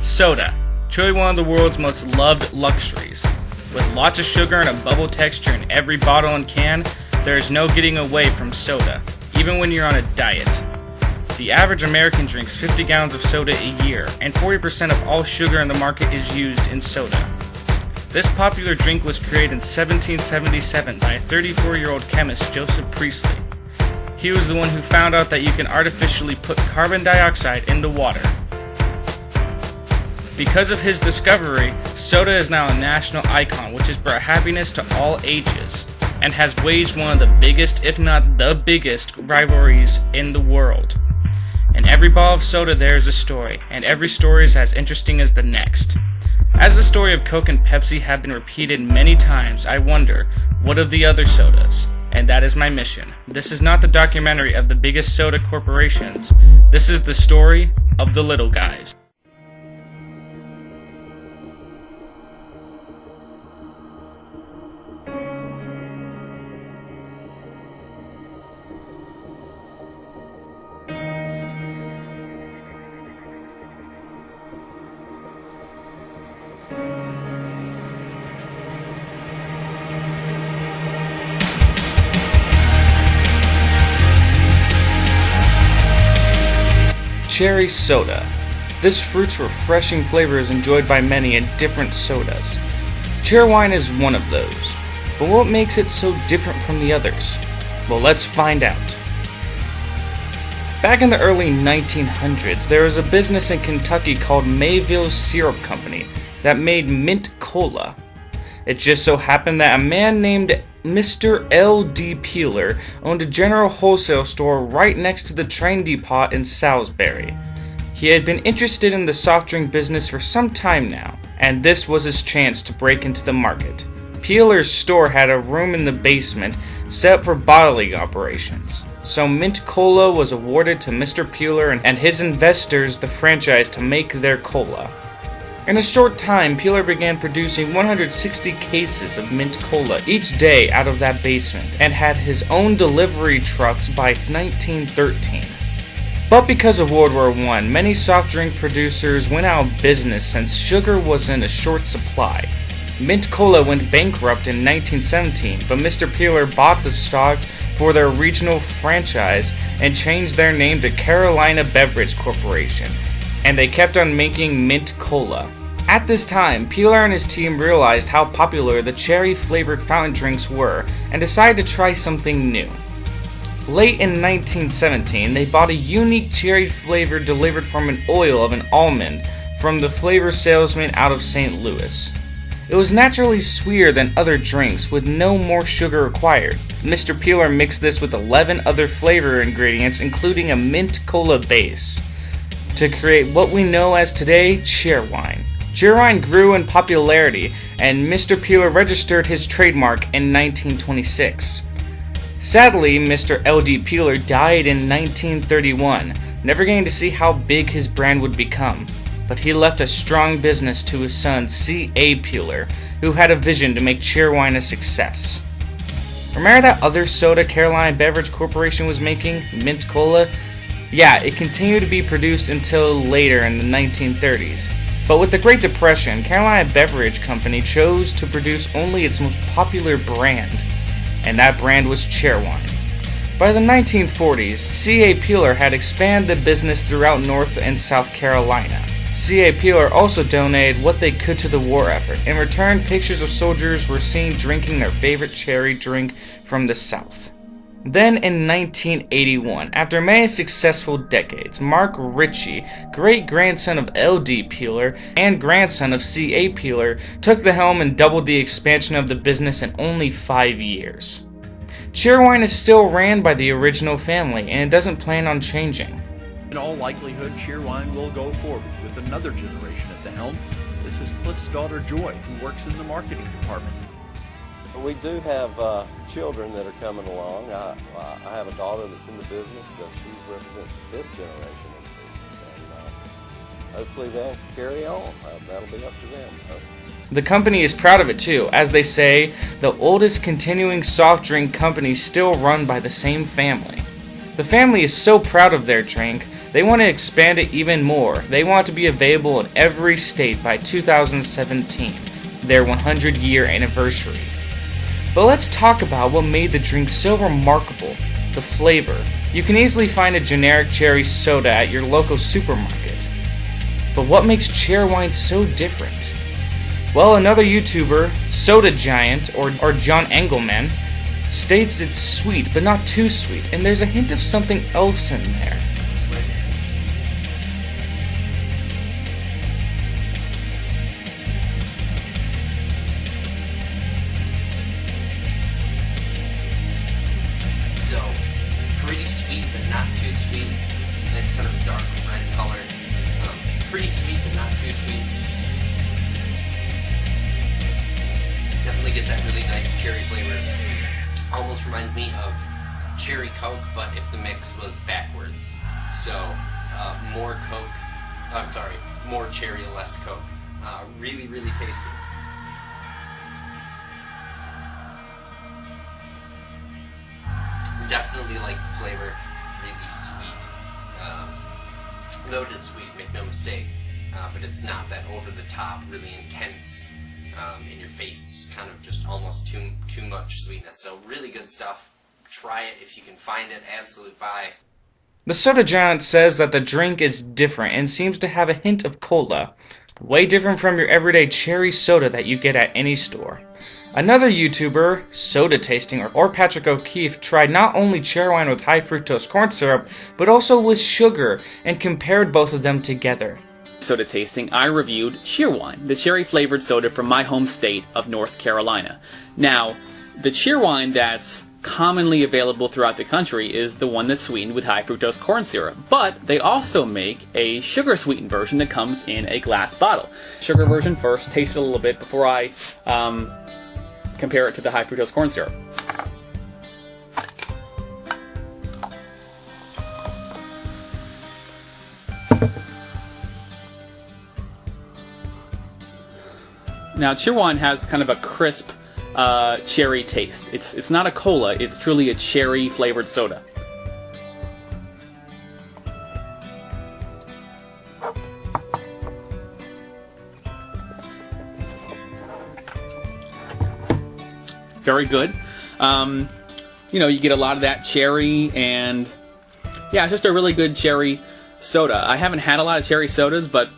Soda, truly one of the world's most loved luxuries. With lots of sugar and a bubble texture in every bottle and can, there is no getting away from soda, even when you're on a diet. The average American drinks 50 gallons of soda a year, and 40% of all sugar in the market is used in soda. This popular drink was created in 1777 by a 34-year-old chemist, Joseph Priestley. He was the one who found out that you can artificially put carbon dioxide into water. Because of his discovery, soda is now a national icon, which has brought happiness to all ages, and has waged one of the biggest, if not the biggest, rivalries in the world. In every bottle of soda there is a story, and every story is as interesting as the next. As the story of Coke and Pepsi have been repeated many times, I wonder, what of the other sodas? And that is my mission. This is not the documentary of the biggest soda corporations. This is the story of the little guys. Cherry soda. This fruit's refreshing flavor is enjoyed by many in different sodas. Cheerwine is one of those. But what makes it so different from the others? Well, let's find out. Back in the early 1900s, there was a business in Kentucky called Mayville Syrup Company that made mint cola. It just so happened that a man named Mr. L.D. Peeler owned a general wholesale store right next to the train depot in Salisbury. He had been interested in the soft drink business for some time now, and this was his chance to break into the market. Peeler's store had a room in the basement set up for bottling operations, so Mint Cola was awarded to Mr. Peeler and his investors the franchise to make their cola. In a short time, Peeler began producing 160 cases of mint cola each day out of that basement, and had his own delivery trucks by 1913. But because of World War I, many soft drink producers went out of business since sugar was in a short supply. Mint Cola went bankrupt in 1917, but Mr. Peeler bought the stocks for their regional franchise and changed their name to Carolina Beverage Corporation, and they kept on making mint cola. At this time, Peeler and his team realized how popular the cherry-flavored fountain drinks were and decided to try something new. Late in 1917, they bought a unique cherry flavor delivered from an oil of an almond from the flavor salesman out of St. Louis. It was naturally sweeter than other drinks with no more sugar required. Mr. Peeler mixed this with 11 other flavor ingredients, including a mint cola base, to create what we know as today Cheerwine. Cheerwine grew in popularity, and Mr. Peeler registered his trademark in 1926. Sadly, Mr. L.D. Peeler died in 1931, never getting to see how big his brand would become. But he left a strong business to his son, C.A. Peeler, who had a vision to make Cheerwine a success. Remember that other soda Carolina Beverage Corporation was making, Mint Cola? Yeah, it continued to be produced until later in the 1930s. But with the Great Depression, Carolina Beverage Company chose to produce only its most popular brand, and that brand was Cheerwine. By the 1940s, C.A. Peeler had expanded the business throughout North and South Carolina. C.A. Peeler also donated what they could to the war effort. In return, pictures of soldiers were seen drinking their favorite cherry drink from the South. Then in 1981, after many successful decades, Mark Ritchie, great-grandson of L.D. Peeler and grandson of C.A. Peeler, took the helm and doubled the expansion of the business in only 5 years. Cheerwine is still ran by the original family, and it doesn't plan on changing. In all likelihood, Cheerwine will go forward with another generation at the helm. This is Cliff's daughter Joy, who works in the marketing department. We do have children that are coming along. I have a daughter that's in the business, so she represents the 5th generation in the business, and hopefully they'll carry on. That'll be up to them. The company is proud of it too. As they say, the oldest continuing soft drink company still run by the same family. The family is so proud of their drink, they want to expand it even more. They want it to be available in every state by 2017, their 100-year anniversary. But let's talk about what made the drink so remarkable, the flavor. You can easily find a generic cherry soda at your local supermarket. But what makes Cheerwine so different? Well, another YouTuber, Soda Giant, or John Engelman, states it's sweet, but not too sweet, and there's a hint of something else in there. So, pretty sweet, but not too sweet. Nice kind of dark red color. Pretty sweet, but not too sweet. Definitely get that really nice cherry flavor. Almost reminds me of cherry Coke, but if the mix was backwards. So, more Coke, more cherry, less Coke. Really, really tasty. Definitely like the flavor, really sweet. Loaded sweet, make no mistake, but it's not that over the top, really intense, in your face, kind of just almost too much sweetness. So really good stuff. Try it if you can find it. Absolute buy. The Soda Giant says that the drink is different and seems to have a hint of cola, way different from your everyday cherry soda that you get at any store. Another YouTuber, Sodatasing, or Patrick O'Keefe, tried not only Cheerwine with high fructose corn syrup, but also with sugar, and compared both of them together. Sodatasing, I reviewed Cheerwine, the cherry-flavored soda from my home state of North Carolina. Now, the Cheerwine that's commonly available throughout the country is the one that's sweetened with high fructose corn syrup, but they also make a sugar-sweetened version that comes in a glass bottle. Sugar version first, taste it a little bit before I compare it to the high fructose corn syrup. Now, Cheerwine has kind of a crisp cherry taste. It's not a cola, it's truly a cherry flavored soda. Very good. You know, you get a lot of that cherry, and yeah, it's just a really good cherry soda. I haven't had a lot of cherry sodas, but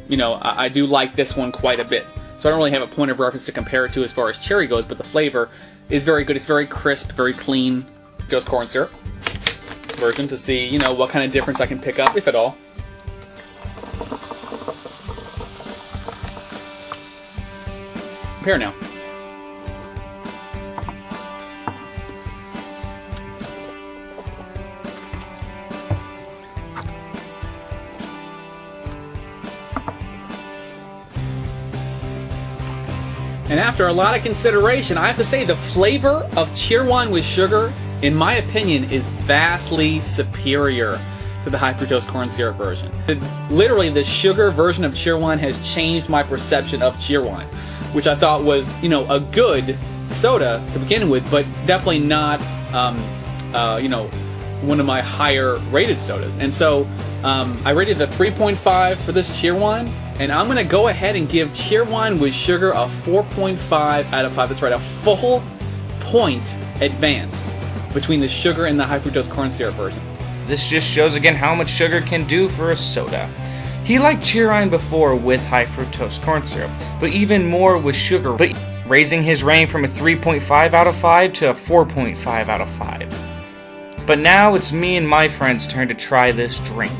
you know, I do like this one quite a bit. So I don't really have a point of reference to compare it to as far as cherry goes, but the flavor is very good. It's very crisp, very clean. Just corn syrup version to see, you know, what kind of difference I can pick up, if at all. Compare now. And after a lot of consideration, I have to say the flavor of Cheerwine with sugar, in my opinion, is vastly superior to the high fructose corn syrup version. Literally, the sugar version of Cheerwine has changed my perception of Cheerwine, which I thought was, you know, a good soda to begin with, but definitely not, you know, one of my higher rated sodas. And so I rated it a 3.5 for this Cheerwine. And I'm going to go ahead and give Cheerwine with sugar a 4.5 out of 5. That's right, a full point advance between the sugar and the high fructose corn syrup version. This just shows again how much sugar can do for a soda. He liked Cheerwine before with high fructose corn syrup, but even more with sugar, but raising his rating from a 3.5 out of 5 to a 4.5 out of 5. But now it's me and my friend's turn to try this drink.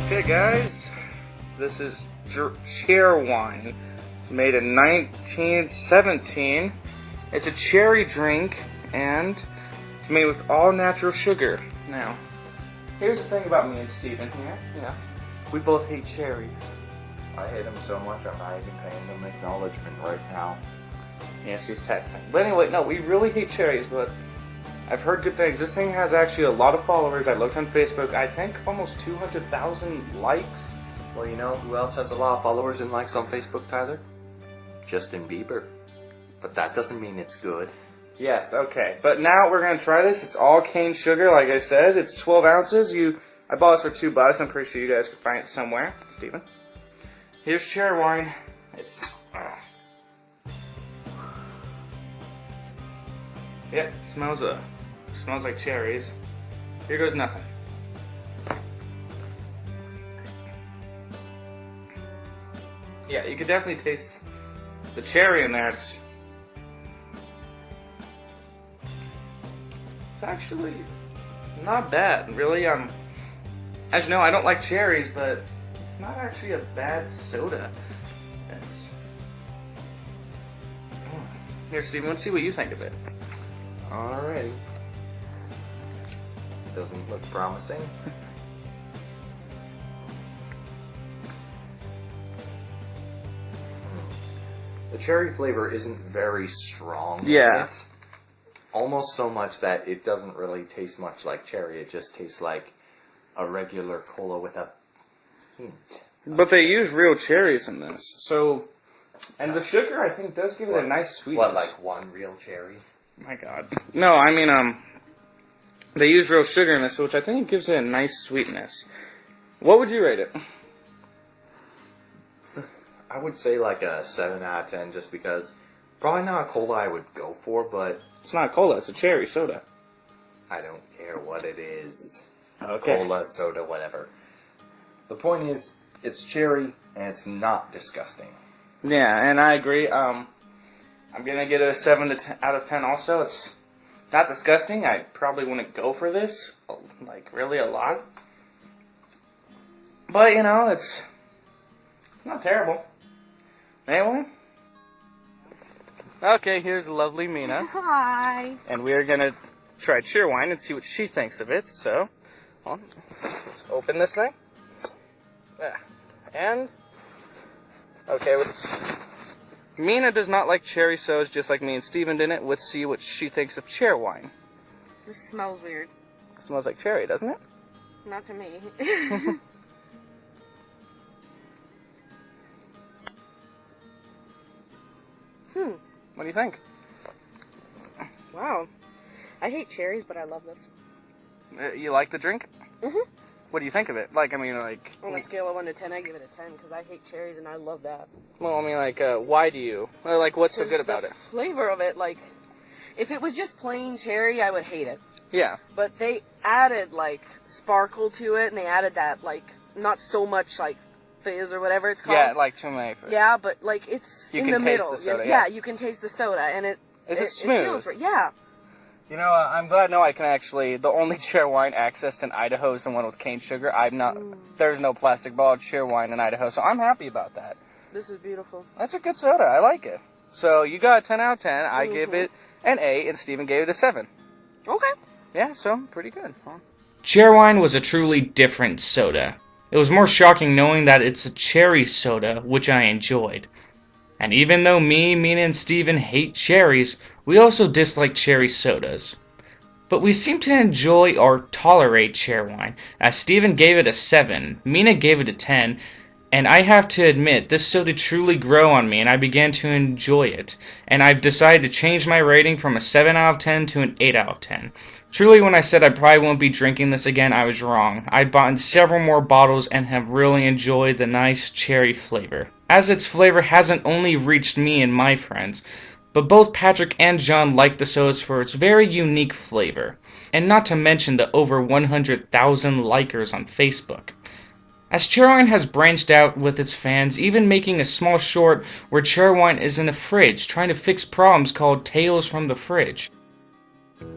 Okay guys, this is Cheerwine. It's made in 1917. It's a cherry drink, and it's made with all natural sugar. Now, here's the thing about me and Steven here. Yeah, we both hate cherries. I hate them so much I'm not even paying them acknowledgement right now. Yes, he's texting. But anyway, no, we really hate cherries, but I've heard good things. This thing has actually a lot of followers. I looked on Facebook. I think almost 200,000 likes. Well, you know who else has a lot of followers and likes on Facebook, Tyler? Justin Bieber. But that doesn't mean it's good. Yes, okay. But now we're going to try this. It's all cane sugar, like I said. It's 12 ounces. I bought this for $2. I'm pretty sure you guys could find it somewhere. Steven. Here's Cheerwine. It's... Yep, it smells like cherries. Here goes nothing. Yeah, you could definitely taste the cherry in there. It's actually not bad, really. As you know, I don't like cherries, but it's not actually a bad soda. Here, Steven, let's see what you think of it. Alrighty. Doesn't look promising. The cherry flavor isn't very strong. Yeah. It's almost so much that it doesn't really taste much like cherry. It just tastes like a regular cola with a hint. But they use real cherries in this, so... And the sugar, I think, does give it a nice sweetness. What, like one real cherry? My God. No, I mean, they use real sugar in this, which I think gives it a nice sweetness. What would you rate it? I would say like a 7 out of 10, just because probably not a cola I would go for, but It's not a cola, it's a cherry soda. I don't care what it is. Okay. Cola, soda, whatever. The point is, it's cherry, and it's not disgusting. Yeah, and I agree. I'm gonna get it a 7 out of 10 also. It's not disgusting. I probably wouldn't go for this, like, really a lot. But, you know, it's not terrible. Anyway. Okay, here's lovely Mina. Hi. And we are gonna try Cheerwine and see what she thinks of it. So, let's open this thing. And, okay, Mina does not like cherry sodas, just like me and Steven didn't. Let's see what she thinks of Cheerwine. This smells weird. It smells like cherry, doesn't it? Not to me. What do you think? Wow. I hate cherries, but I love this. You like the drink? Mhm. What do you think of it? Like, I mean, like... On a scale of 1 to 10, I give it a 10, because I hate cherries and I love that. Well, I mean, like, why do you? Like, what's so good about the it? Flavor of it, like, if it was just plain cherry, I would hate it. Yeah. But they added, like, sparkle to it, and they added that, like, not so much, like, fizz or whatever it's called. Yeah, like too many. Yeah, but, like, it's You in can the taste middle. the soda, yeah, yeah. you can taste the soda, and it... Is it smooth? feels yeah. You know, I'm glad now I can actually... The only Cheerwine accessed in Idaho is the one with cane sugar. There's no plastic bottle Cheerwine in Idaho, so I'm happy about that. This is beautiful. That's a good soda. I like it. So, you got a 10 out of 10. I give it an 8, and Steven gave it a 7. Okay. Yeah, so, pretty good. Huh? Cheerwine was a truly different soda. It was more shocking knowing that it's a cherry soda, which I enjoyed. And even though me, Mina, and Steven hate cherries, we also dislike cherry sodas. But we seem to enjoy or tolerate Cheerwine, as Steven gave it a 7, Mina gave it a 10, and I have to admit, this soda truly grew on me and I began to enjoy it, and I've decided to change my rating from a 7 out of 10 to an 8 out of 10. Truly, when I said I probably won't be drinking this again, I was wrong. I bought several more bottles and have really enjoyed the nice cherry flavor, as its flavor hasn't only reached me and my friends, but both Patrick and John like the sodas for its very unique flavor, and not to mention the over 100,000 likers on Facebook. As Cheerwine has branched out with its fans, even making a small short where Cheerwine is in a fridge trying to fix problems called Tales from the Fridge.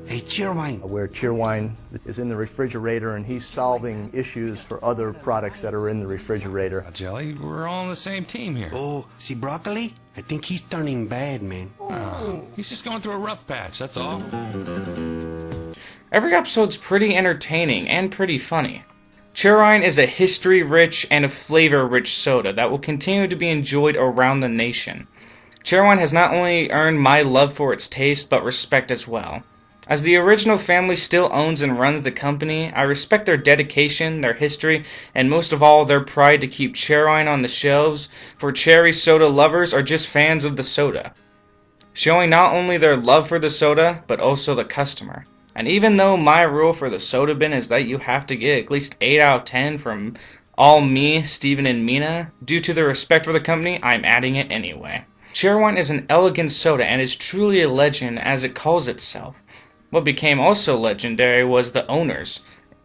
Hey, Cheerwine. Where Cheerwine is in the refrigerator and he's solving issues for other products that are in the refrigerator. Jelly, we're all on the same team here. Oh, see Broccoli? I think he's turning bad, man. He's just going through a rough patch, that's all. Every episode's pretty entertaining and pretty funny. Cheerwine is a history-rich and a flavor-rich soda that will continue to be enjoyed around the nation. Cheerwine has not only earned my love for its taste, but respect as well. As the original family still owns and runs the company, I respect their dedication, their history, and most of all, their pride to keep Cheerwine on the shelves for cherry soda lovers or just fans of the soda. showing not only their love for the soda, but also the customer. And even though my rule for the soda bin is that you have to get at least 8 out of 10 from all me, Steven, and Mina, due to the respect for the company, I'm adding it anyway. Cheerwine is an elegant soda and is truly a legend as it calls itself. What became also legendary was the owners.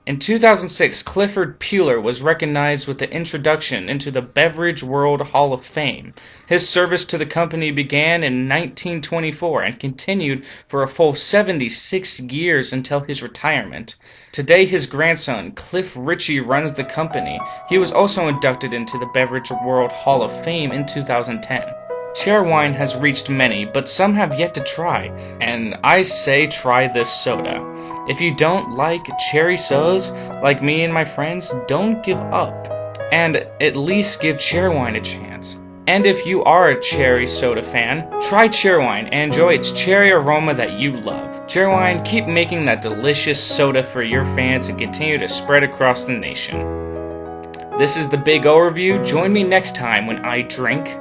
In 2006, Clifford Puller was recognized with the introduction into the Beverage World Hall of Fame. His service to the company began in 1924 and continued for a full 76 years until his retirement. Today, his grandson, Cliff Ritchie, runs the company. He was also inducted into the Beverage World Hall of Fame in 2010. Cheerwine has reached many, but some have yet to try, and I say try this soda. If you don't like cherry sodas, like me and my friends, don't give up, and at least give Cheerwine a chance. And if you are a cherry soda fan, try Cheerwine and enjoy its cherry aroma that you love. Cheerwine, keep making that delicious soda for your fans and continue to spread across the nation. This is the Big O Review. Join me next time when I drink,